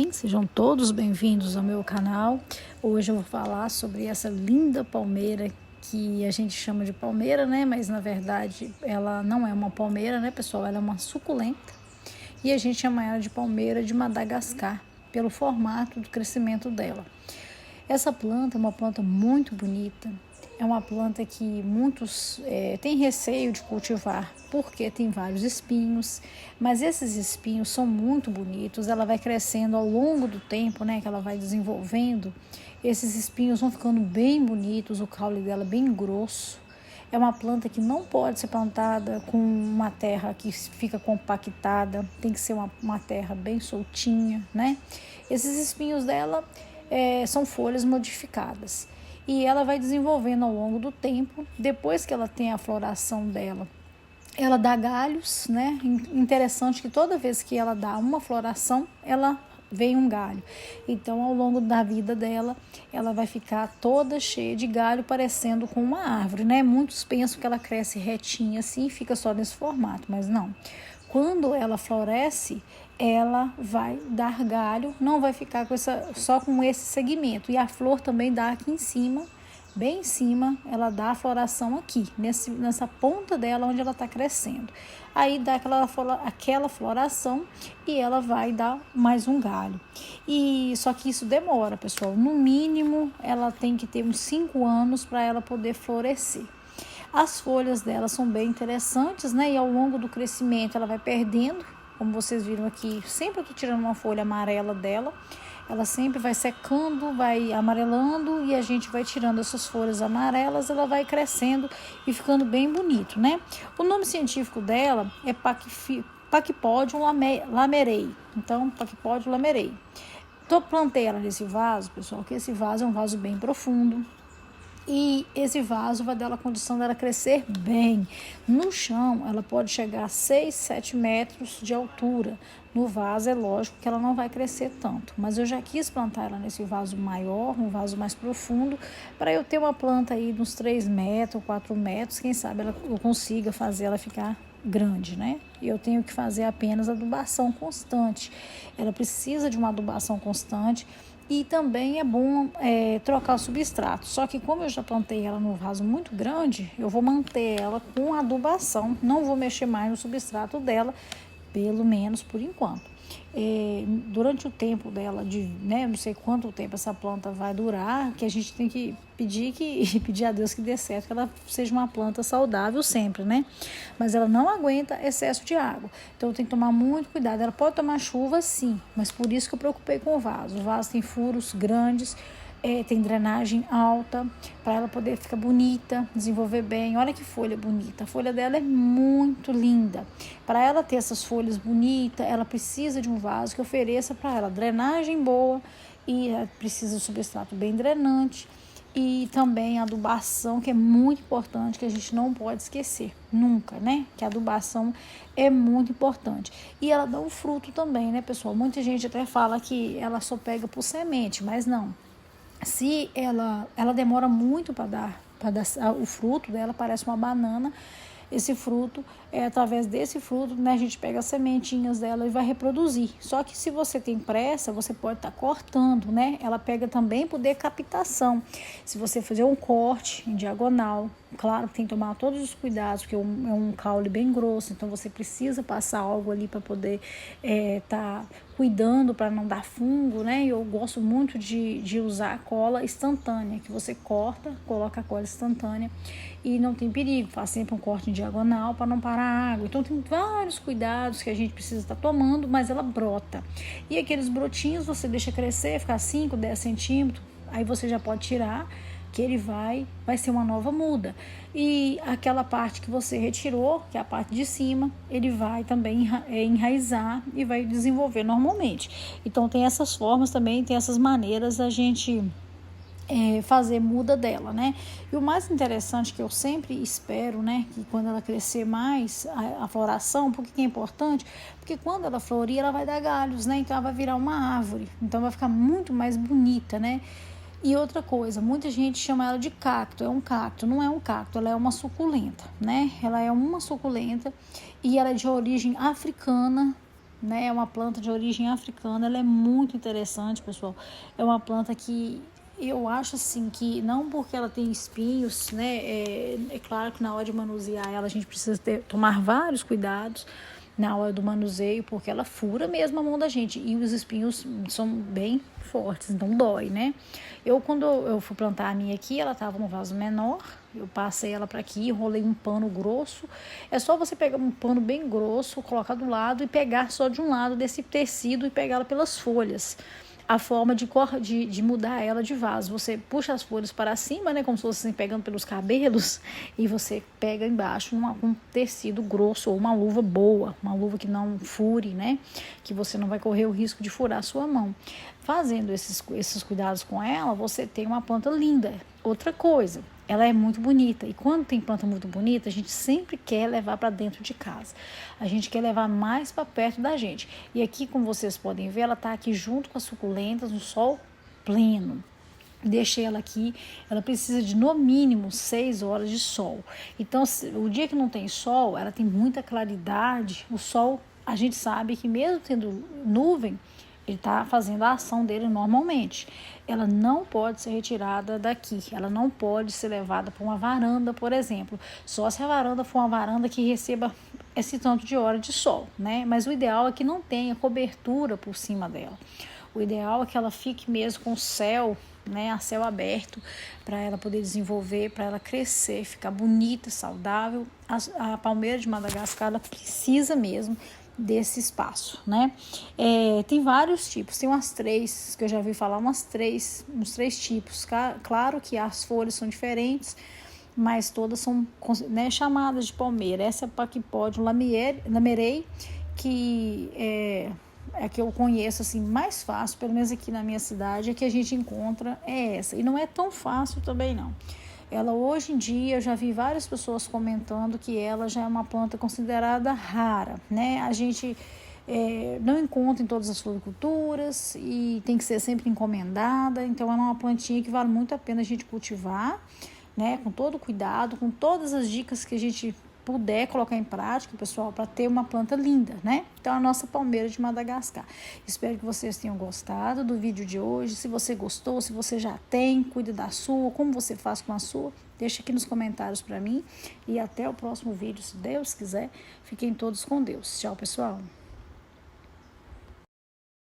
bem? Sejam todos bem-vindos ao meu canal. Hoje eu vou falar sobre essa linda palmeira que a gente chama de palmeira, né? Mas na verdade ela não é uma palmeira, né, pessoal? Ela é uma suculenta e a gente chama ela de palmeira de Madagascar pelo formato do crescimento dela. Essa planta é uma planta muito bonita. É uma planta que muitos têm receio de cultivar porque tem vários espinhos, mas esses espinhos são muito bonitos. Ela vai crescendo ao longo do tempo, né, que ela vai desenvolvendo. Esses espinhos vão ficando bem bonitos, o caule dela bem grosso. É uma planta que não pode ser plantada com uma terra que fica compactada, tem que ser uma terra bem soltinha, né? Esses espinhos dela são folhas modificadas. E ela vai desenvolvendo ao longo do tempo. Depois que ela tem a floração dela, ela dá galhos, né? Interessante que toda vez que ela dá uma floração, ela vem um galho. Então, ao longo da vida dela, ela vai ficar toda cheia de galho, parecendo com uma árvore, né? Muitos pensam que ela cresce retinha assim e fica só nesse formato, mas não. Quando ela floresce, ela vai dar galho, não vai ficar só com esse segmento. E a flor também dá aqui em cima, bem em cima, ela dá a floração aqui, nessa ponta dela onde ela está crescendo. Aí dá aquela floração e ela vai dar mais um galho. E só que isso demora, pessoal. No mínimo, ela tem que ter uns 5 anos para ela poder florescer. As folhas dela são bem interessantes, né? E ao longo do crescimento ela vai perdendo, como vocês viram aqui, sempre eu tô tirando uma folha amarela dela, ela sempre vai secando, vai amarelando e a gente vai tirando essas folhas amarelas, ela vai crescendo e ficando bem bonito, né? O nome científico dela é Pachypodium lamerei. Então, Pachypodium lamerei. Plantei ela nesse vaso, pessoal, que esse vaso é um vaso bem profundo. E esse vaso vai dar a condição dela crescer bem. No chão, ela pode chegar a 6, 7 metros de altura. No vaso, é lógico que ela não vai crescer tanto. Mas eu já quis plantar ela nesse vaso maior, um vaso mais profundo, para eu ter uma planta aí de uns 3 metros, 4 metros. Quem sabe eu consiga fazer ela ficar grande, né? E eu tenho que fazer apenas adubação constante. Ela precisa de uma adubação constante. E também é bom trocar o substrato. Só que como eu já plantei ela num vaso muito grande, eu vou manter ela com adubação. Não vou mexer mais no substrato dela, pelo menos por enquanto. Durante o tempo dela, eu não sei quanto tempo essa planta vai durar, que a gente tem que pedir a Deus que dê certo, que ela seja uma planta saudável sempre, né? Mas ela não aguenta excesso de água, então tem que tomar muito cuidado. Ela pode tomar chuva sim, mas por isso que eu preocupei com o vaso. O vaso tem furos grandes, tem drenagem alta, para ela poder ficar bonita, desenvolver bem. Olha que folha bonita, a folha dela é muito linda. Para ela ter essas folhas bonitas, ela precisa de um vaso que ofereça para ela drenagem boa e precisa de substrato bem drenante e também a adubação, que é muito importante, que a gente não pode esquecer nunca, né? Que a adubação é muito importante. E ela dá um fruto também, né, pessoal? Muita gente até fala que ela só pega por semente, mas não. Se ela demora muito para dar o fruto dela, parece uma banana. Esse fruto, através desse fruto, né, a gente pega as sementinhas dela e vai reproduzir. Só que se você tem pressa, você pode estar cortando, né? Ela pega também por decapitação. Se você fizer um corte em diagonal, claro que tem que tomar todos os cuidados, porque é um caule bem grosso, então você precisa passar algo ali para poder tá cuidando para não dar fungo, né? Eu gosto muito de usar a cola instantânea, que você corta, coloca a cola instantânea e não tem perigo. Faz sempre um corte em diagonal para não parar a água. Então tem vários cuidados que a gente precisa estar tomando, mas ela brota. E aqueles brotinhos você deixa crescer, ficar 5, 10 centímetros, aí você já pode tirar, que ele vai ser uma nova muda. E aquela parte que você retirou, que é a parte de cima, ele vai também enraizar e vai desenvolver normalmente. Então tem essas formas também, tem essas maneiras a gente fazer muda dela, né? E o mais interessante que eu sempre espero, né, que quando ela crescer mais, a floração, por que é importante? Porque quando ela florir, ela vai dar galhos, né? Então ela vai virar uma árvore, então vai ficar muito mais bonita, né? E outra coisa, muita gente chama ela de cacto, é um cacto, não é um cacto, ela é uma suculenta, né? Ela é uma suculenta e ela é de origem africana, né? É uma planta de origem africana, ela é muito interessante, pessoal. É uma planta que eu acho assim que não porque ela tem espinhos, né? É claro que na hora de manusear ela a gente precisa tomar vários cuidados na hora do manuseio, porque ela fura mesmo a mão da gente e os espinhos são bem fortes, então dói, né? Quando eu fui plantar a minha aqui, ela estava num vaso menor, eu passei ela para aqui, enrolei um pano grosso. É só você pegar um pano bem grosso, colocar do lado e pegar só de um lado desse tecido e pegar ela pelas folhas. A forma de mudar ela de vaso. Você puxa as folhas para cima, né, como se fosse assim, pegando pelos cabelos, e você pega embaixo um tecido grosso ou uma luva boa, uma luva que não fure, né, que você não vai correr o risco de furar a sua mão. Fazendo esses cuidados com ela, você tem uma planta linda. Outra coisa, ela é muito bonita, e quando tem planta muito bonita, a gente sempre quer levar para dentro de casa. A gente quer levar mais para perto da gente. E aqui, como vocês podem ver, ela está aqui junto com as suculentas no sol pleno. Deixei ela aqui, ela precisa de no mínimo 6 horas de sol. Então, o dia que não tem sol, ela tem muita claridade. O sol, a gente sabe que mesmo tendo nuvem, ele está fazendo a ação dele normalmente. Ela não pode ser retirada daqui, ela não pode ser levada para uma varanda, por exemplo. Só se a varanda for uma varanda que receba esse tanto de hora de sol, né? Mas o ideal é que não tenha cobertura por cima dela. O ideal é que ela fique mesmo com o céu, né, a céu aberto, para ela poder desenvolver, para ela crescer, ficar bonita, saudável. A palmeira de Madagascar, ela precisa mesmo desse espaço, né? Tem vários tipos, tem umas 3 que eu já vi falar, uns três tipos. Claro que as folhas são diferentes, mas todas são, né, chamadas de palmeira. Essa é a Pachypodium lamerei, que é que eu conheço assim mais fácil, pelo menos aqui na minha cidade, que a gente encontra é essa. E não é tão fácil também não. Ela hoje em dia, eu já vi várias pessoas comentando que ela já é uma planta considerada rara, né? A gente não encontra em todas as floriculturas e tem que ser sempre encomendada. Então, é uma plantinha que vale muito a pena a gente cultivar, né? Com todo cuidado, com todas as dicas que a gente puder colocar em prática, pessoal, para ter uma planta linda, né? Então, a nossa palmeira de Madagascar. Espero que vocês tenham gostado do vídeo de hoje. Se você gostou, se você já tem, cuide da sua, como você faz com a sua, deixa aqui nos comentários para mim. E até o próximo vídeo, se Deus quiser. Fiquem todos com Deus. Tchau, pessoal.